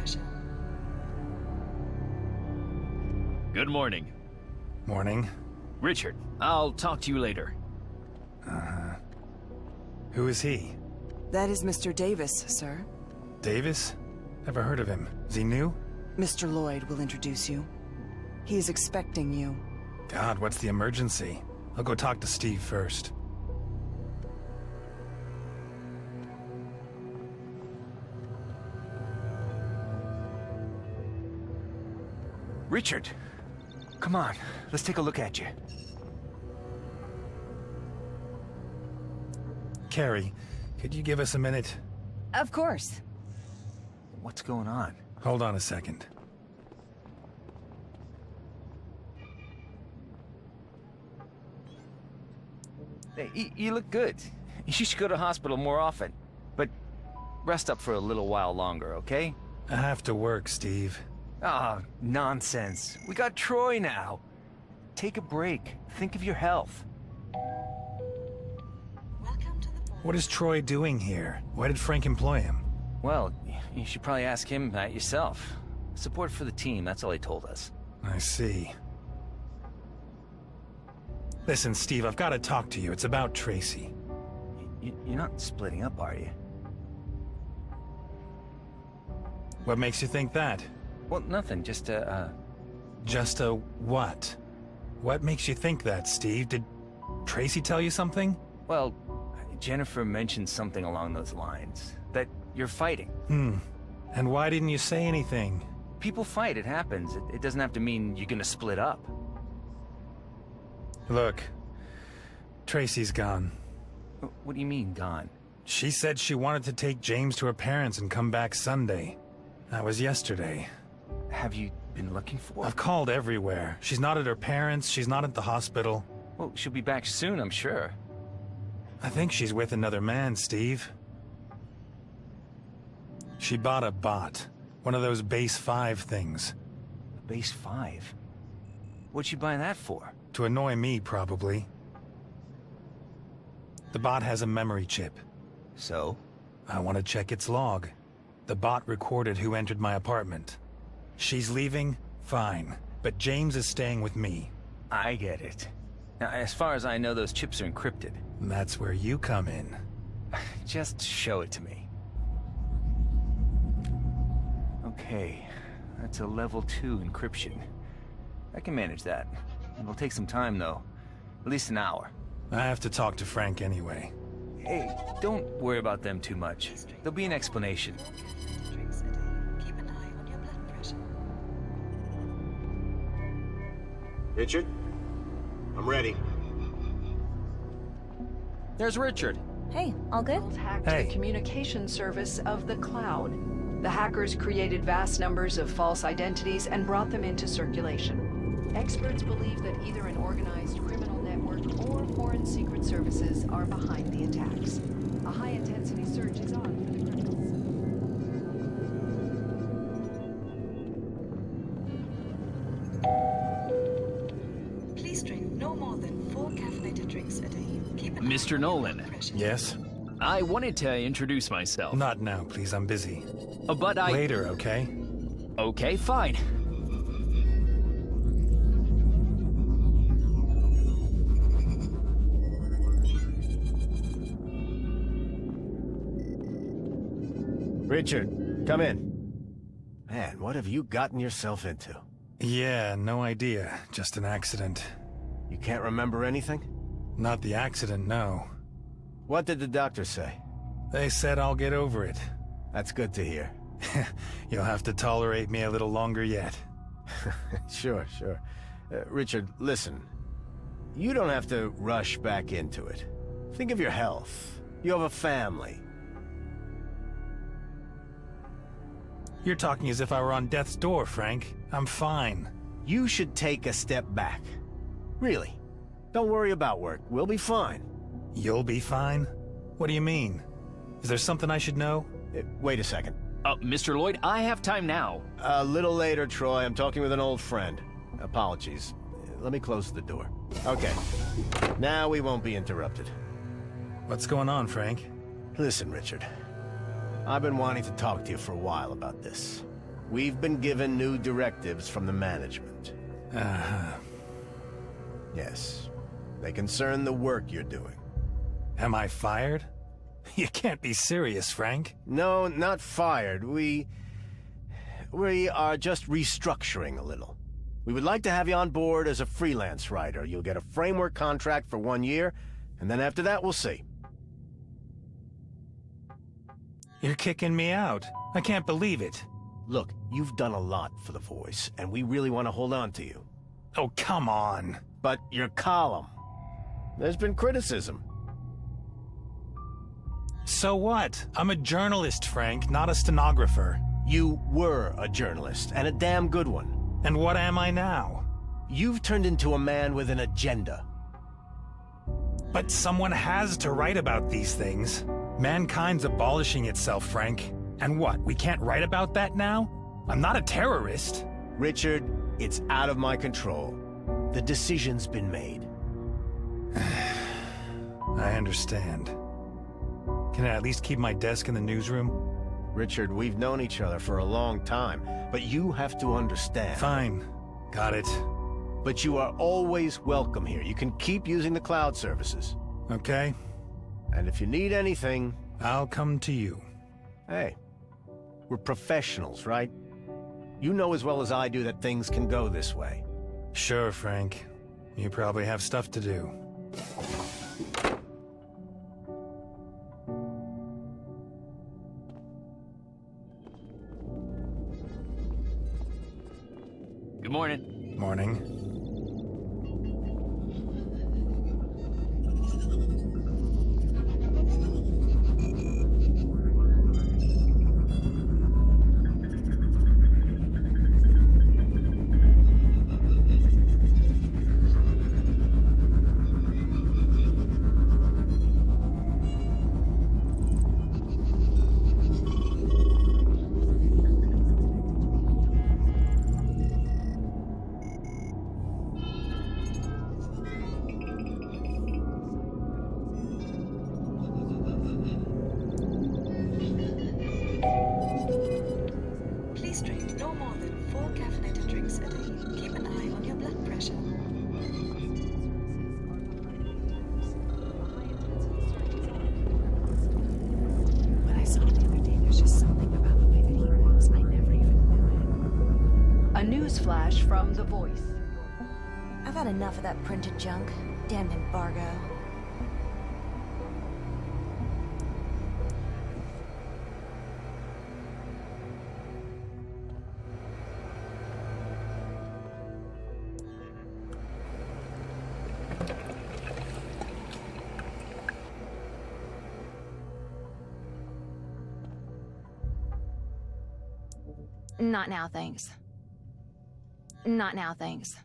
pressure. Good morning. Morning. Richard, I'll talk to you later. Who is he? That is Mr. Davis, sir. Davis? Never heard of him. Is he new? Mr. Lloyd will introduce you. He is expecting you. God, what's the emergency? I'll go talk to Steve first. Richard, come on. Let's take a look at you. Carrie, could you give us a minute? Of course. What's going on? Hold on a second. Hey, you look good. You should go to hospital more often. But rest up for a little while longer, okay? I have to work, Steve. Ah, nonsense. We got Troy now. Take a break. Think of your health. Welcome to the board. What is Troy doing here? Why did Frank employ him? Well, you should probably ask him that yourself. Support for the team, that's all he told us. I see. Listen, Steve, I've got to talk to you. It's about Tracy. You're not splitting up, are you? What makes you think that? Well, nothing. Just Just a what? What makes you think that, Steve? Did Tracy tell you something? well, Jennifer mentioned something along those lines. That you're fighting. And why didn't you say anything? People fight, it happens. It doesn't have to mean you're gonna split up. Look, Tracy's gone. What do you mean, gone? She said she wanted to take James to her parents and come back Sunday. That was yesterday. Have you been looking for her? I've called everywhere. She's not at her parents', she's not at the hospital. Well, she'll be back soon, I'm sure. I think she's with another man, Steve. She bought a bot. One of those base 5 things. Base 5? What'd she buy that for? To annoy me, probably. The bot has a memory chip. So? I want to check its log. The bot recorded who entered my apartment. She's leaving? Fine. But James is staying with me. I get it. Now, as far as I know, those chips are encrypted. And that's where you come in. Just show it to me. Okay, that's a level 2 encryption. I can manage that. It'll take some time, though. At least an hour. I have to talk to Frank anyway. Hey, don't worry about them too much. There'll be an explanation. Drinks a day. Keep an eye on your blood pressure. Richard? I'm ready. There's Richard. Hey, all good? Hacked Hey. the communication service of the cloud. The hackers created vast numbers of false identities and brought them into circulation. Experts believe that either an organized criminal network or foreign secret services are behind the attacks. A high-intensity search is on for the criminals. Please drink no more than 4 caffeinated drinks a day. Keep an eye Mr. on your Nolan. blood pressure. Yes? I wanted to introduce myself. Not now, please. I'm busy. But I... Later, okay? Okay, fine. Richard, come in. Man, what have you gotten yourself into? Yeah, no idea. Just an accident. You can't remember anything? Not the accident, no. What did the doctor say? They said I'll get over it. That's good to hear. You'll have to tolerate me a little longer yet. Sure. Richard, listen. You don't have to rush back into it. Think of your health. You have a family. You're talking as if I were on death's door, Frank. I'm fine. You should take a step back. Really. Don't worry about work. We'll be fine. You'll be fine? What do you mean? Is there something I should know? Wait a second. Mr. Lloyd, I have time now. A little later, Troy. I'm talking with an old friend. Apologies. Let me close the door. Okay. Now we won't be interrupted. What's going on, Frank? Listen, Richard. I've been wanting to talk to you for a while about this. We've been given new directives from the management. Uh-huh. Yes. They concern the work you're doing. Am I fired? You can't be serious, Frank. No, not fired. We are just restructuring a little. We would like to have you on board as a freelance writer. You'll get a framework contract for 1 year, and then after that, we'll see. You're kicking me out. I can't believe it. Look, you've done a lot for The Voice, and we really want to hold on to you. Oh, come on. But your column, there's been criticism. So what? I'm a journalist, Frank, not a stenographer. You were a journalist, and a damn good one. And what am I now? You've turned into a man with an agenda. But someone has to write about these things. Mankind's abolishing itself, Frank. And what, we can't write about that now? I'm not a terrorist. Richard, it's out of my control. The decision's been made. I understand. Can I at least keep my desk in the newsroom? Richard, we've known each other for a long time, but you have to understand. Fine. Got it. But you are always welcome here. You can keep using the cloud services. Okay. And if you need anything... I'll come to you. Hey, we're professionals, right? You know as well as I do that things can go this way. Sure, Frank. You probably have stuff to do. Good morning. Morning. Please drink no more than 4 caffeinated drinks a day. Keep an eye on your blood pressure. What I saw the other day, there's just something about the way that he moves. I never even knew it. A news flash from The Voice. I've had enough of that printed junk. Damn embargo. Not now, thanks. Not now, thanks.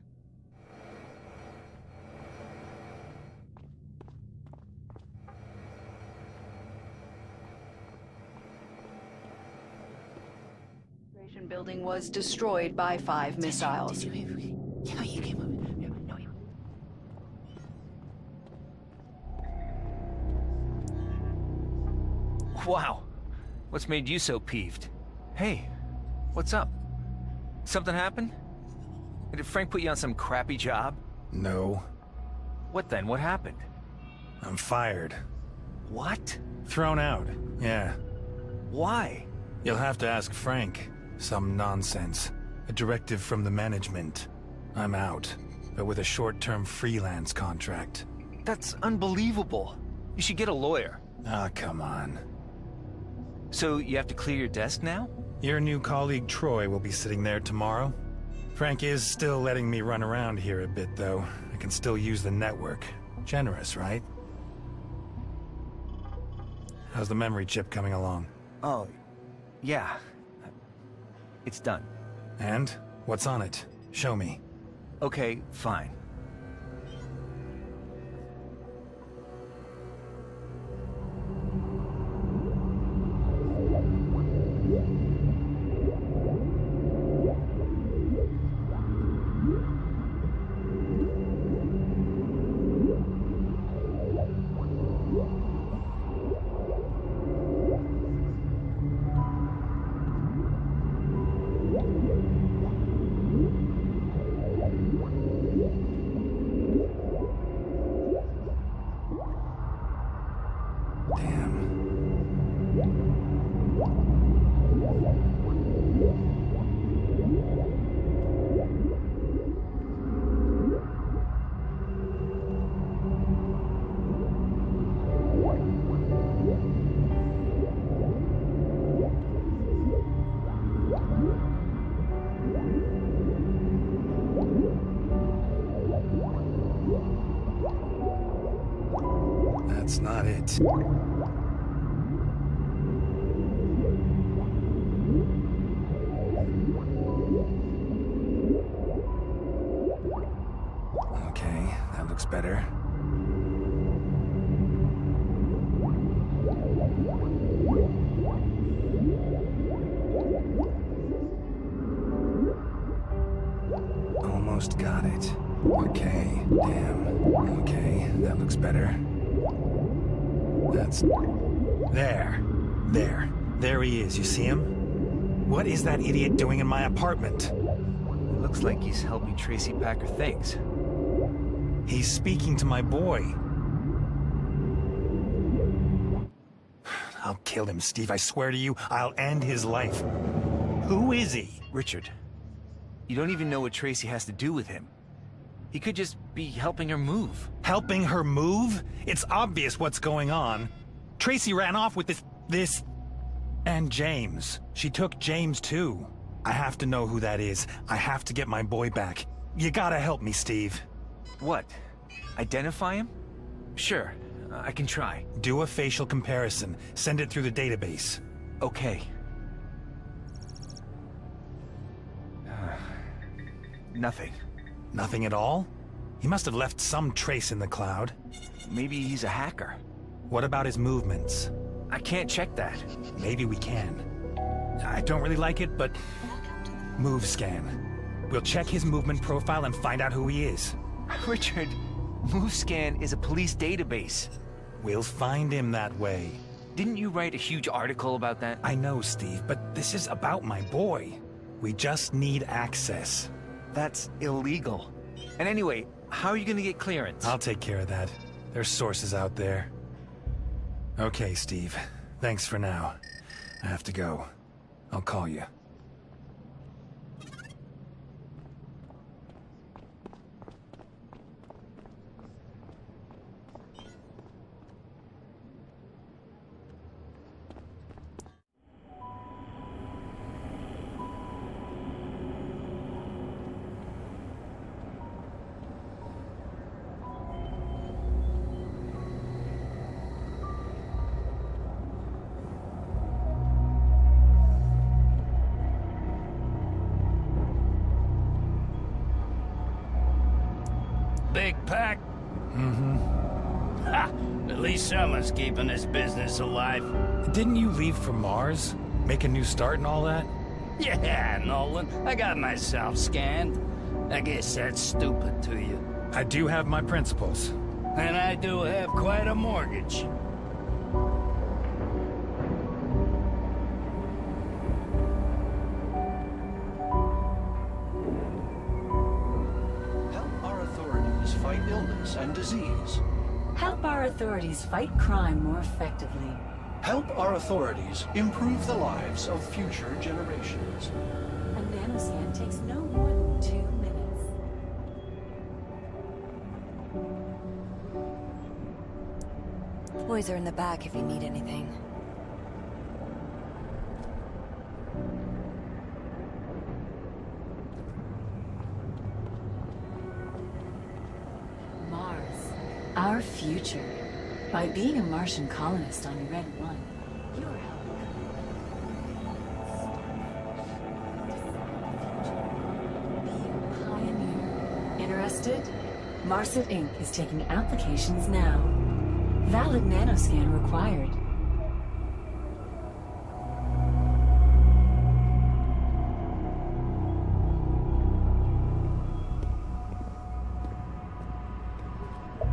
The building was destroyed by 5 missiles. Yeah, you came up. No, you. Wow. What's made you so peeved? Hey, what's up? Something happened? Did Frank put you on some crappy job? No. What then? What happened? I'm fired. What? Thrown out. Yeah. Why? You'll have to ask Frank. Some nonsense. A directive from the management. I'm out, but with a short-term freelance contract. That's unbelievable. You should get a lawyer. Ah, come on. So you have to clear your desk now? Your new colleague Troy will be sitting there tomorrow. Frank is still letting me run around here a bit, though. I can still use the network. Generous, right? How's the memory chip coming along? Oh, yeah. It's done. And? What's on it? Show me. Okay, fine. it. Okay, that looks better. Almost got it. Okay, damn. Okay, that looks better. That's... There. There he is, you see him? What is that idiot doing in my apartment? Looks like he's helping Tracy pack her things. He's speaking to my boy. I'll kill him, Steve. I swear to you, I'll end his life. Who is he? Richard, you don't even know what Tracy has to do with him. He could just be helping her move. Helping her move? It's obvious what's going on. Tracy ran off with this... And James. She took James too. I have to know who that is. I have to get my boy back. You gotta help me, Steve. What? Identify him? Sure, I can try. Do a facial comparison. Send it through the database. Okay. Nothing. Nothing at all? He must have left some trace in the cloud. Maybe he's a hacker. What about his movements? I can't check that. Maybe we can. I don't really like it, but... Move scan. We'll check his movement profile and find out who he is. Richard, MoveScan is a police database. We'll find him that way. Didn't you write a huge article about that? I know, Steve, but this is about my boy. We just need access. That's illegal. And anyway, how are you gonna get clearance? I'll take care of that. There's sources out there. Okay, Steve. Thanks for now. I have to go. I'll call you. Big pack? Mm-hmm. Ha! At least someone's keeping this business alive. Didn't you leave for Mars? Make a new start and all that? Yeah, Nolan. I got myself scanned. I guess that's stupid to you. I do have my principles. And I do have quite a mortgage. Help our authorities fight illness and disease. Help our authorities fight crime more effectively. Help our authorities improve the lives of future generations. A nanoscan takes no more than 2 minutes. Boys are in the back if you need anything. Mars, our future. By being a Martian colonist on Red 1, you're helping. Be a pioneer. Interested? Marset Inc. is taking applications now. Valid nanoscan required.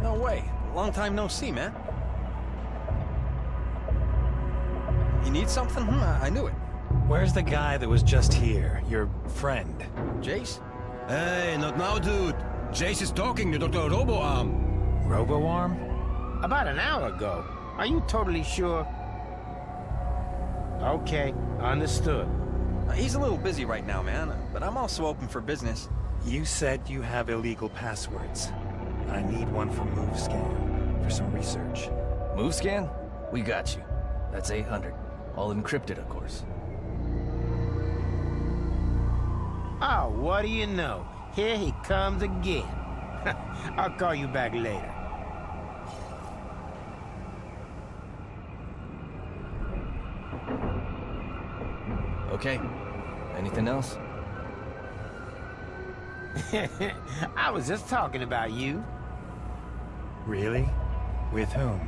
No way. Long time no see, man. You need something? I knew it. Where's the guy that was just here? Your friend? Jace? Hey, not now, dude. Jace is talking to Dr. Roboarm. Roboarm? About an hour ago. Are you totally sure? Okay, understood. He's a little busy right now, man, but I'm also open for business. You said you have illegal passwords. I need one for MoveScan for some research. MoveScan? We got you. That's 800. All encrypted, of course. Oh, what do you know? Here he comes again. I'll call you back later. Okay. Anything else? I was just talking about you. Really? With whom?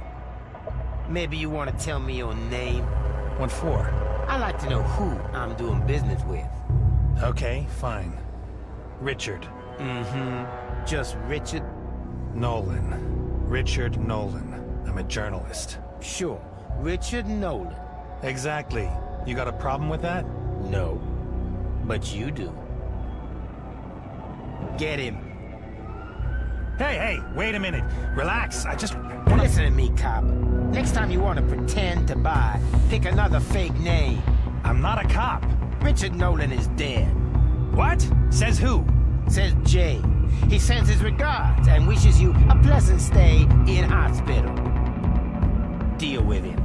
Maybe you want to tell me your name? What for? I like to know who I'm doing business with. Okay, fine. Richard. Mm-hmm. Just Richard? Nolan. Richard Nolan. I'm a journalist. Sure. Richard Nolan. Exactly. You got a problem with that? No. But you do. Get him. Hey, wait a minute. Relax. I just Listen to me, cop. Next time you want to pretend to buy, pick another fake name. I'm not a cop. Richard Nolan is dead. What? Says who? Says Jay. He sends his regards and wishes you a pleasant stay in hospital. Deal with him.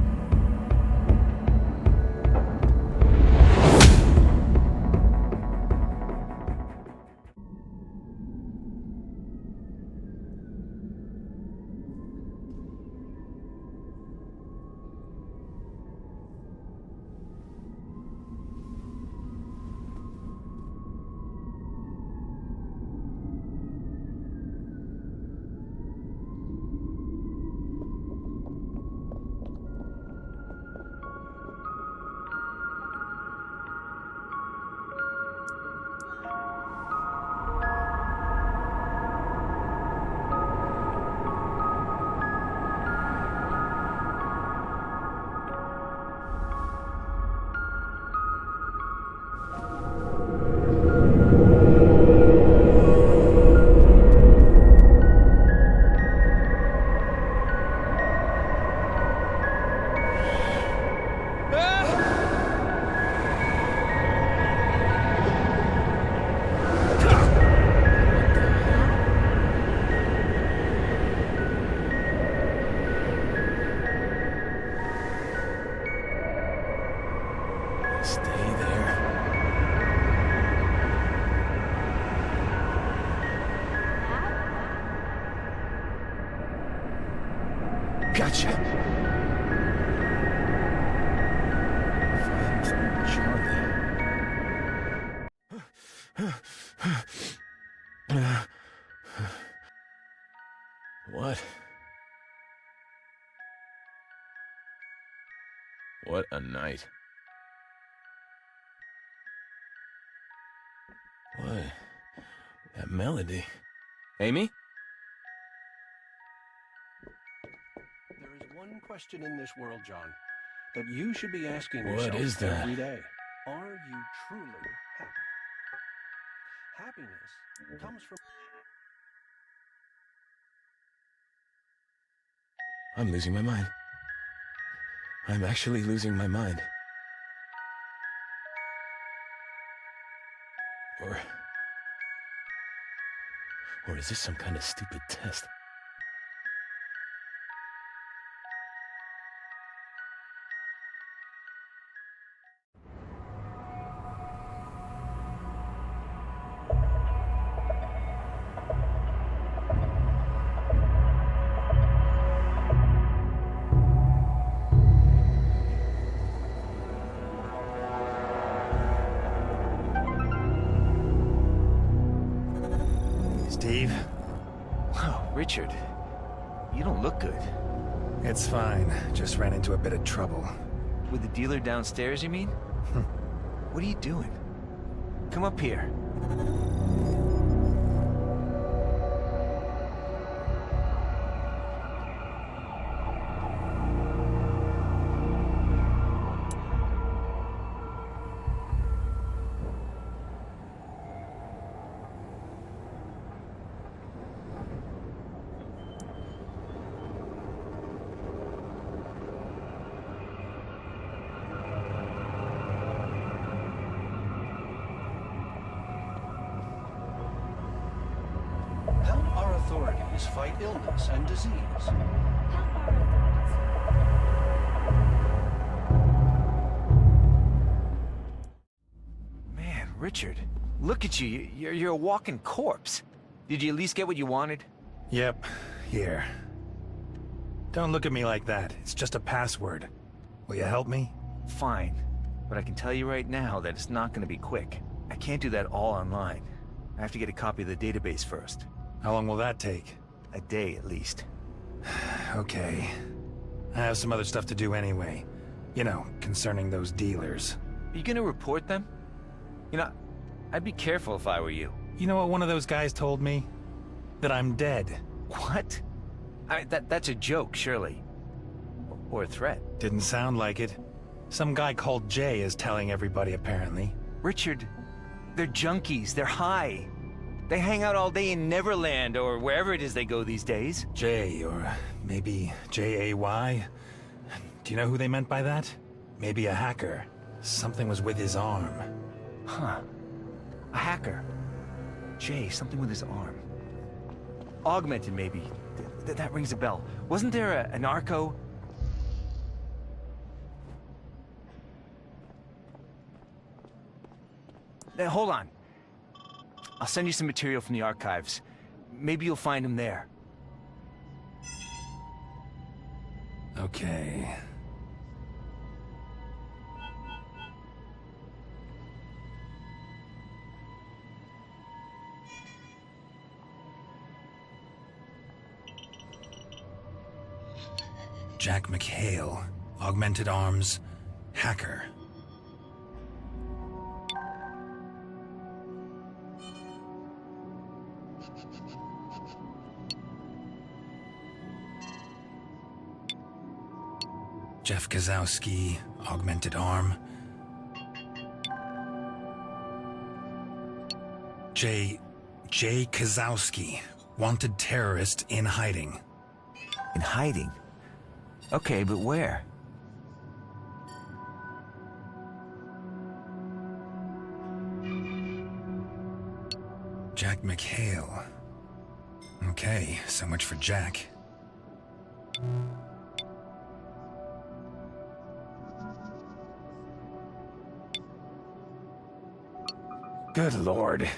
Gotcha. Find Charlie. What? What a night. What? That melody. Amy? There is one question in this world, John, that you should be asking What yourself is that? every day. Are you truly happy? Happiness comes from... I'm losing my mind. I'm actually losing my mind. Or is this some kind of stupid test? Steve? Wow, Richard. You don't look good. It's fine. Just ran into a bit of trouble. With the dealer downstairs, you mean? What are you doing? Come up here. Help our authorities fight illness and disease. Man, Richard, look at you. You're a walking corpse. Did you at least get what you wanted? Yep, here. Don't look at me like that. It's just a password. Will you help me? Fine. But I can tell you right now that it's not gonna be quick. I can't do that all online. I have to get a copy of the database first. How long will that take? A day at least. Okay. I have some other stuff to do anyway. You know, concerning those dealers. Are you gonna report them? You know, I'd be careful if I were you. You know what one of those guys told me? That I'm dead. What? That's a joke, surely. Or a threat. Didn't sound like it. Some guy called Jay is telling everybody, apparently. Richard, they're junkies. They're high. They hang out all day in Neverland or wherever it is they go these days. Jay, or maybe J-A-Y? Do you know who they meant by that? Maybe a hacker. Something was with his arm. Huh. A hacker. Jay, something with his arm. Augmented, maybe. That rings a bell. Wasn't there a narco? Hold on. I'll send you some material from the archives. Maybe you'll find him there. Okay. Jack McHale, augmented arms, hacker. Jeff Kozowski, augmented arm. Jay Kozowski, wanted terrorist in hiding. In hiding? Okay, but where? Jack McHale. Okay, so much for Jack. Good Lord.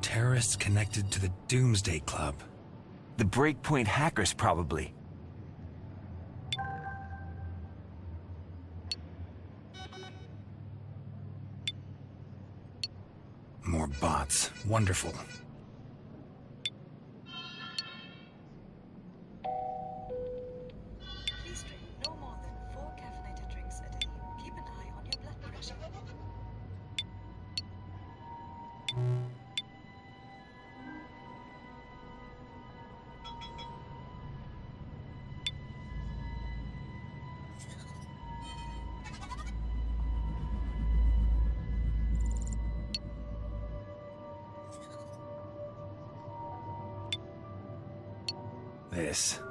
Terrorists connected to the Doomsday Club. The Breakpoint hackers, probably. More bots. Wonderful. Please drink no more than 4 caffeinated drinks a day. Keep an eye on your blood pressure.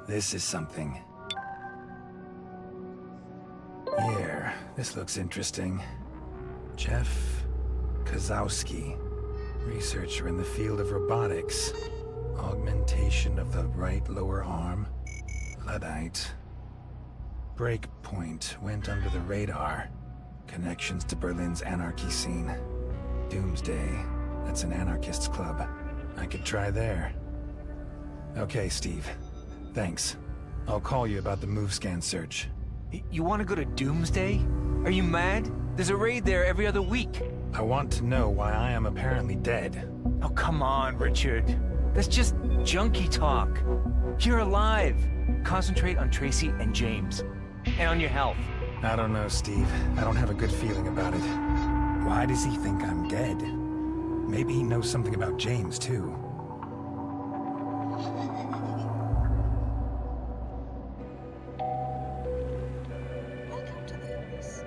This is something. Here, this looks interesting. Jeff Kozowski, researcher in the field of robotics. Augmentation of the right lower arm. Luddite. Breakpoint went under the radar. Connections to Berlin's anarchy scene. Doomsday, that's an anarchists club. I could try there. Okay, Steve. Thanks. I'll call you about the MoveScan search. You want to go to Doomsday? Are you mad? There's a raid there every other week. I want to know why I am apparently dead. Oh, come on, Richard. That's just junkie talk. You're alive. Concentrate on Tracy and James. And on your health. I don't know, Steve. I don't have a good feeling about it. Why does he think I'm dead? Maybe he knows something about James, too. Welcome to the house.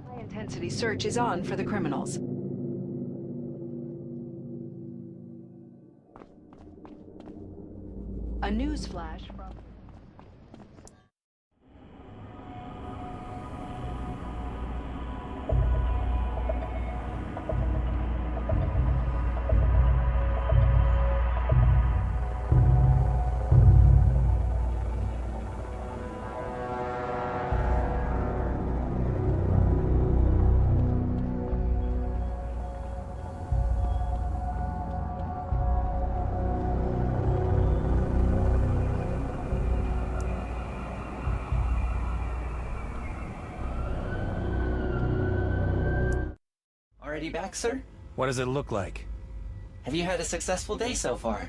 High-intensity search is on for the criminals. A news flash from... already back, sir? What does it look like? Have you had a successful day so far?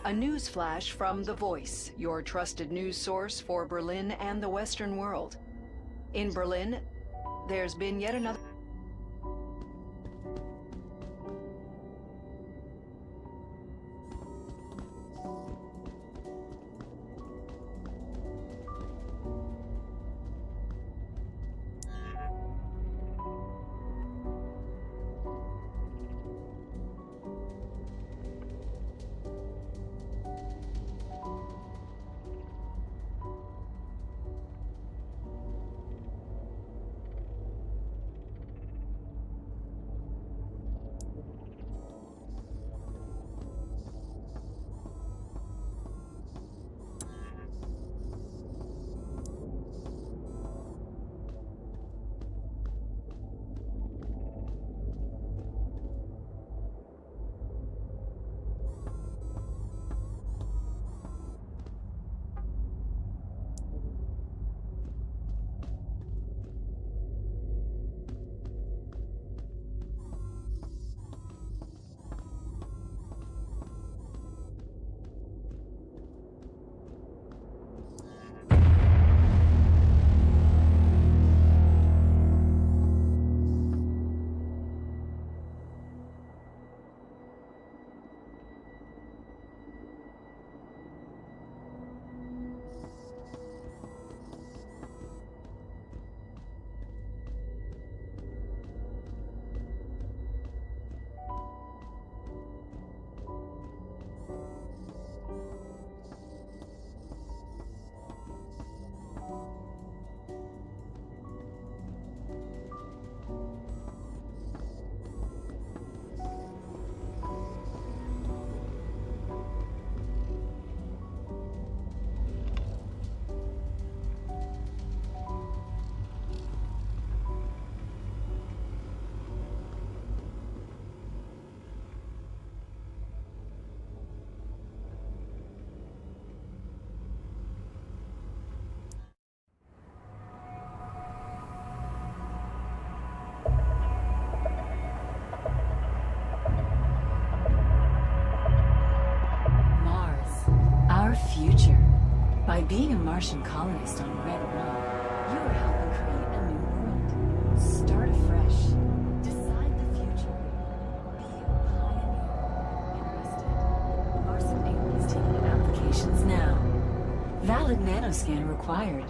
A news flash from The Voice, your trusted news source for Berlin and the Western world. In Berlin, there's been yet another... Our future. By being a Martian colonist on Red 1, you are helping create a new world. Start afresh. Decide the future. Be a pioneer. Interested? Marson 8 is taking applications now. Valid nanoscan required.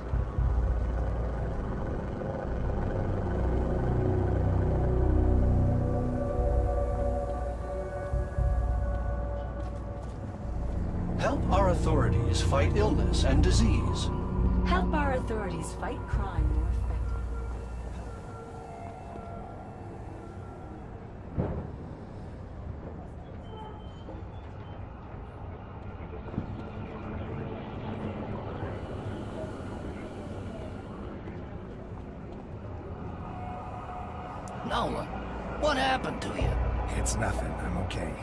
Help our authorities fight illness and disease. Help our authorities fight crime more effectively. Nolan, what happened to you? It's nothing. I'm okay.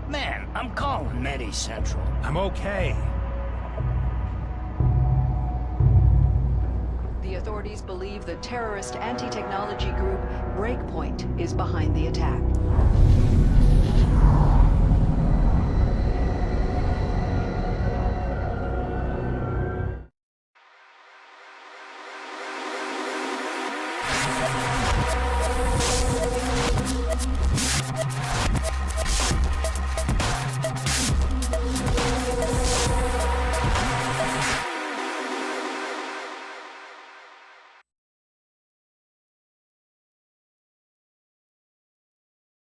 Man, I'm calling Medi Central. I'm okay. The authorities believe the terrorist anti-technology group Breakpoint is behind the attack.